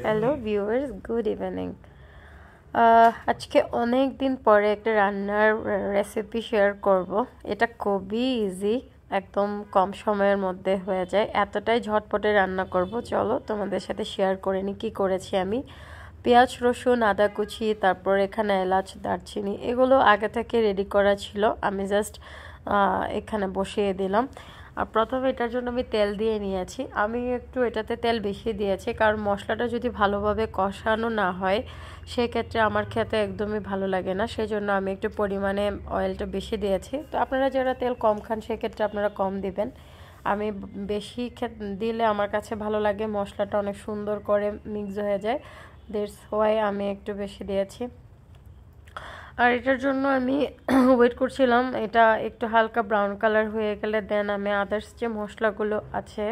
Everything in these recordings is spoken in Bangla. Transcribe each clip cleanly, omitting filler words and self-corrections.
Hello viewers, good evening. আজকে অনেক দিন পরে একটা রান্নার রেসিপি শেয়ার করব। এটা খুবই ইজি, একদম কম সময়ের মধ্যে হয়ে যায়, এতটাই ঝটপটে রান্না করব। চলো তোমাদের সাথে শেয়ার করে নিই কী করেছি আমি। পেঁয়াজ, রসুন, আদা কুচি, তারপর এখানে এলাচ, দারচিনি, এগুলো আগে থেকে রেডি করা ছিল, আমি জাস্ট এখানে বসিয়ে দিলাম। আর প্রথমে এটার জন্য আমি তেল দিয়ে নিয়েছি। আমি একটু এটাতে তেল বেশি দিয়েছি, কারণ মশলাটা যদি ভালোভাবে কষানো না হয় সেক্ষেত্রে আমার খেতে একদমই ভালো লাগে না, সেই জন্য আমি একটু পরিমাণে অয়েলটা বেশি দিয়েছি। তো আপনারা যারা তেল কম খান সেক্ষেত্রে আপনারা কম দিবেন। আমি বেশি দিলে আমার কাছে ভালো লাগে, মশলাটা অনেক সুন্দর করে মিক্স হয়ে যায়, দ্যাটস ওয়াই আমি একটু বেশি দিয়েছি। আর এটার জন্য আমি ওয়েট করছিলাম এটা একটু হালকা ব্রাউন কালার হয়ে গেলে দেন আমি আদার্স যে মশলাগুলো আছে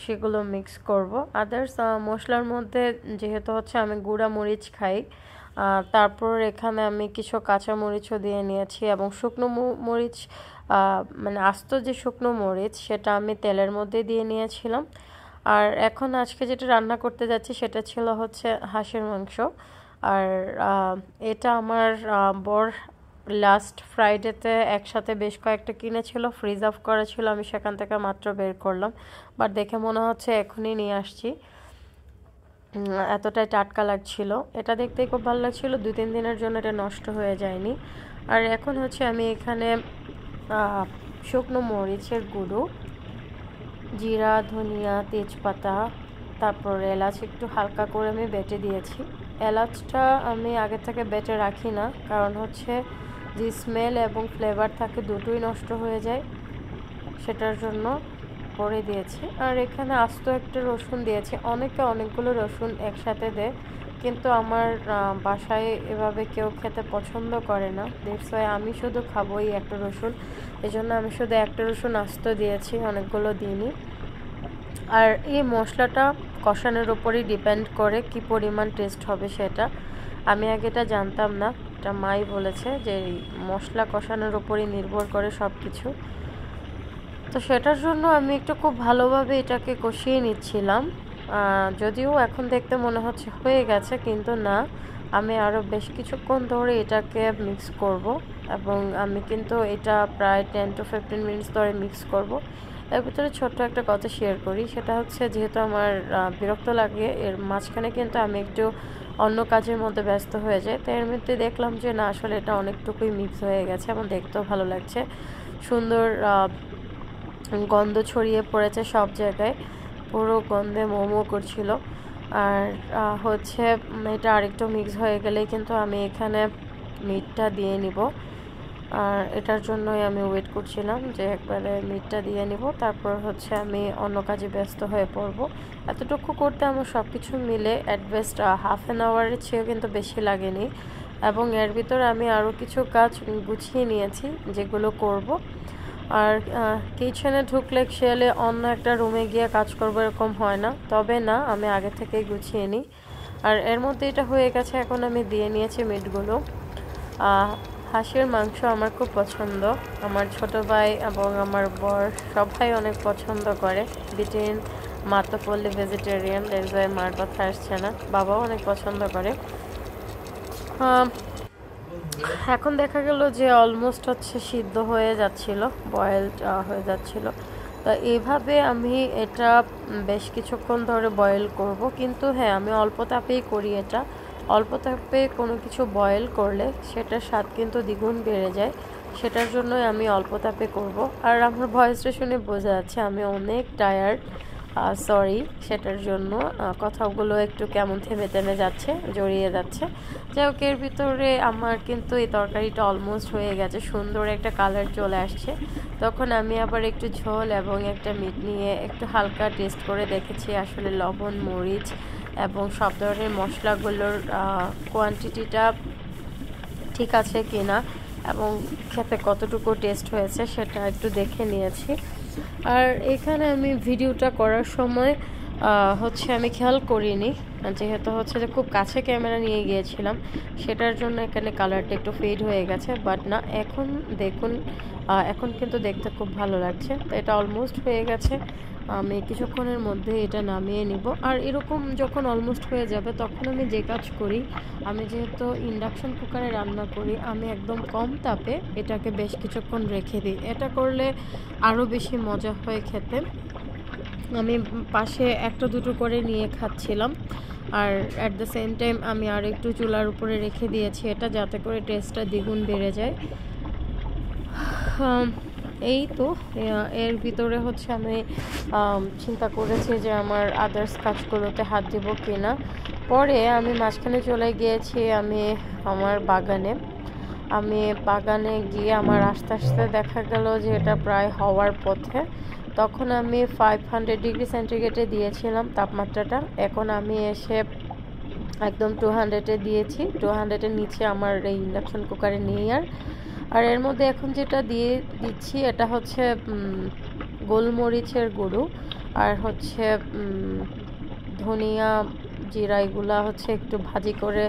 সেগুলো মিক্স করব। আদার্স মশলার মধ্যে যেহেতু হচ্ছে আমি গুঁড়া মরিচ খাই, তারপর এখানে আমি কিছু কাঁচা মরিচও দিয়ে নিয়েছি এবং শুকনো মরিচ, মানে আস্ত যে শুকনো মরিচ সেটা আমি তেলের মধ্যে দিয়ে নিয়েছিলাম। আর এখন আজকে যেটা রান্না করতে যাচ্ছি সেটা ছিল হচ্ছে হাঁসের মাংস। আর এটা আমার বর লাস্ট ফ্রাইডেতে একসাথে বেশ কয়েকটা কিনেছিল, ফ্রিজ অফ করা ছিল, আমি সেখান থেকে মাত্র বের করলাম। বাট দেখে মনে হচ্ছে এখনই নিয়ে আসছি, এতটাই টাটকা লাগছিল। এটা দেখতেই খুব ভালো লাগছিল, 2-3 দিনের জন্য এটা নষ্ট হয়ে যায়নি। আর এখন হচ্ছে আমি এখানে শুকনো মরিচের গুঁড়ো, জিরা, ধনিয়া, তেজপাতা, তারপর এলাচ একটু হালকা করে আমি বেটে দিয়েছি। এলাচটা আমি আগে থেকে বেটে রাখি না, কারণ হচ্ছে যে স্মেল এবং ফ্লেভার থাকে দুটোই নষ্ট হয়ে যায়, সেটার জন্য করে দিয়েছি। আর এখানে আস্ত একটা রসুন দিয়েছি, অনেকে অনেকগুলো রসুন একসাথে দেয়, কিন্তু আমার বাসায় এভাবে কেউ খেতে পছন্দ করে না, দ্যাটস ওয়াই আমি শুধু খাবো এই একটা রসুন, এজন্য আমি শুধু একটা রসুন আস্ত দিয়েছি, অনেকগুলো দিইনি। আর এই মশলাটা কষানোর উপরই ডিপেন্ড করে কি পরিমাণ টেস্ট হবে সেটা। আমি আগে এটা জানতাম না, এটা মাই বলেছে যে এই মশলা কষানোর উপরই নির্ভর করে সব কিছু। তো সেটার জন্য আমি একটু খুব ভালোভাবে এটাকে কষিয়ে নিচ্ছিলাম। যদিও এখন দেখতে মনে হচ্ছে হয়ে গেছে, কিন্তু না, আমি আরও বেশ কিছুক্ষণ ধরে এটাকে মিক্স করব এবং আমি কিন্তু এটা প্রায় 10-15 মিনিটস ধরে মিক্স করব। এর ভিতরে ছোট্ট একটা কথা শেয়ার করি, সেটা হচ্ছে যেহেতু আমার বিরক্ত লাগে এর মাঝখানে কিন্তু আমি একটু অন্য কাজের মধ্যে ব্যস্ত হয়ে যাই, তো এর মধ্যে দেখলাম যে না, আসলে এটা অনেকটুকুই মিক্স হয়ে গেছে এবং দেখতেও ভালো লাগছে, সুন্দর গন্ধ ছড়িয়ে পড়েছে সব জায়গায়, পুরো গন্ধে মোমো করছিল। আর হচ্ছে এটা আরেকটু মিক্স হয়ে গেলেই কিন্তু আমি এখানে মিটটা দিয়ে নিব। আর এটার জন্যই আমি ওয়েট করছিলাম যে একবারে মিটটা দিয়ে নিব, তারপর হচ্ছে আমি অন্য কাজে ব্যস্ত হয়ে পড়ব। এতটুকু করতে আমার সব কিছু মিলে অ্যাট বেস্ট হাফ অ্যান আওয়ারের চেয়েও কিন্তু বেশি লাগেনি, এবং এর ভিতরে আমি আরও কিছু কাজ গুছিয়ে নিয়েছি যেগুলো করব। আর কিচেনে ঢুকলে খেয়ালে অন্য একটা রুমে গিয়ে কাজ করবো এরকম হয় না, তবে না, আমি আগে থেকেই গুছিয়ে নিই। আর এর মধ্যে এটা হয়ে গেছে, এখন আমি দিয়ে নিয়েছি মিটগুলো। হাঁসের মাংস আমার খুব পছন্দ, আমার ছোট ভাই এবং আমার বর সবাই অনেক পছন্দ করে। বিটিন মা তো পড়লে ভেজিটেরিয়ান, দ্যাটস ওয়াই মার কথা আসছে না, বাবাও অনেক পছন্দ করে। এখন দেখা গেল যে অলমোস্ট হচ্ছে সিদ্ধ হয়ে যাচ্ছিল, বয়েলড হয়ে যাচ্ছিল। তো এইভাবে আমি এটা বেশ কিছুক্ষণ ধরে বয়েল করব, কিন্তু হ্যাঁ, আমি অল্প তাপেই করি এটা। অল্প তাপে কোনো কিছু বয়েল করলে সেটার স্বাদ কিন্তু দ্বিগুণ বেড়ে যায়, সেটার জন্যই আমি অল্প তাপে করব। আর আমার ভয়েসটা শুনে বোঝা যাচ্ছে আমি অনেক টায়ার্ড, সরি সেটার জন্য, কথাগুলো একটু কেমন থেমে থেমে যাচ্ছে, জড়িয়ে যাচ্ছে। যাই হোক, এর ভিতরে আমার কিন্তু এই তরকারিটা অলমোস্ট হয়ে গেছে, সুন্দর একটা কালার চলে আসছে। তখন আমি আবার একটু ঝোল এবং একটা মিট নিয়ে একটু হালকা টেস্ট করে দেখেছি আসলে লবণ, মরিচ এবং সব ধরনের মশলাগুলোর কোয়ান্টিটিটা ঠিক আছে কিনা এবং খেতে কতটুকু টেস্ট হয়েছে সেটা একটু দেখে নিয়েছি। আর এখানে আমি ভিডিওটা করার সময় হচ্ছে আমি খেয়াল করিনি, যেহেতু হচ্ছে যে খুব কাছে ক্যামেরা নিয়ে গিয়েছিলাম, সেটার জন্য এখানে কালারটা একটু ফেড হয়ে গেছে। বাট না, এখন দেখুন এখন কিন্তু দেখতে খুব ভালো লাগছে। তো এটা অলমোস্ট হয়ে গেছে, আমি কিছুক্ষণের মধ্যে এটা নামিয়ে নিব। আর এরকম যখন অলমোস্ট হয়ে যাবে তখন আমি যে কাজ করি, আমি যেহেতু ইন্ডাকশন কুকারে রান্না করি, আমি একদম কম তাপে এটাকে বেশ কিছুক্ষণ রেখে দিই। এটা করলে আরও বেশি মজা হয় খেতে। আমি পাশে একটা দুটো করে নিয়ে খাচ্ছিলাম, আর অ্যাট দ্য সেম টাইম আমি আর একটু চুলার উপরে রেখে দিয়েছি এটা, যাতে করে টেস্টটা দ্বিগুণ বেড়ে যায়। এই তো এর ভিতরে হচ্ছে আমি চিন্তা করেছি যে আমার আদার্স কাজগুলোতে হাত দিব কি না। পরে আমি মাঝখানে চলে গিয়েছি আমি আমার বাগানে। আমি বাগানে গিয়ে আমার আস্তে আস্তে দেখা গেল যে এটা প্রায় হওয়ার পথে। তখন আমি 500 ডিগ্রি সেন্টিগ্রেডে দিয়েছিলাম তাপমাত্রাটা। এখন আমি এসে একদম 200-এ দিয়েছি। 200-এর নিচে আমার এই ইন্ডাকশন কুকারে নেই আর। আর এর মধ্যে এখন যেটা দিয়ে দিচ্ছি এটা হচ্ছে গোলমরিচের গুঁড়ো, আর হচ্ছে ধনিয়া জিরা, এগুলা হচ্ছে একটু ভাজি করে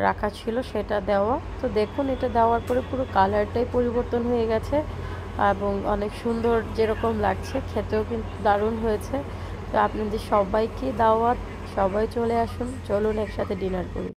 রাখা ছিল, সেটা দেওয়া। তো দেখুন, এটা দেওয়ার পরে পুরো কালারটাই পরিবর্তন হয়ে গেছে এবং অনেক সুন্দর যেরকম লাগছে, খেতেও কিন্তু দারুণ হয়েছে। তো আপনাদের সবাইকে দাওয়াত, সবাই চলে আসুন, চলুন একসাথে ডিনার করি।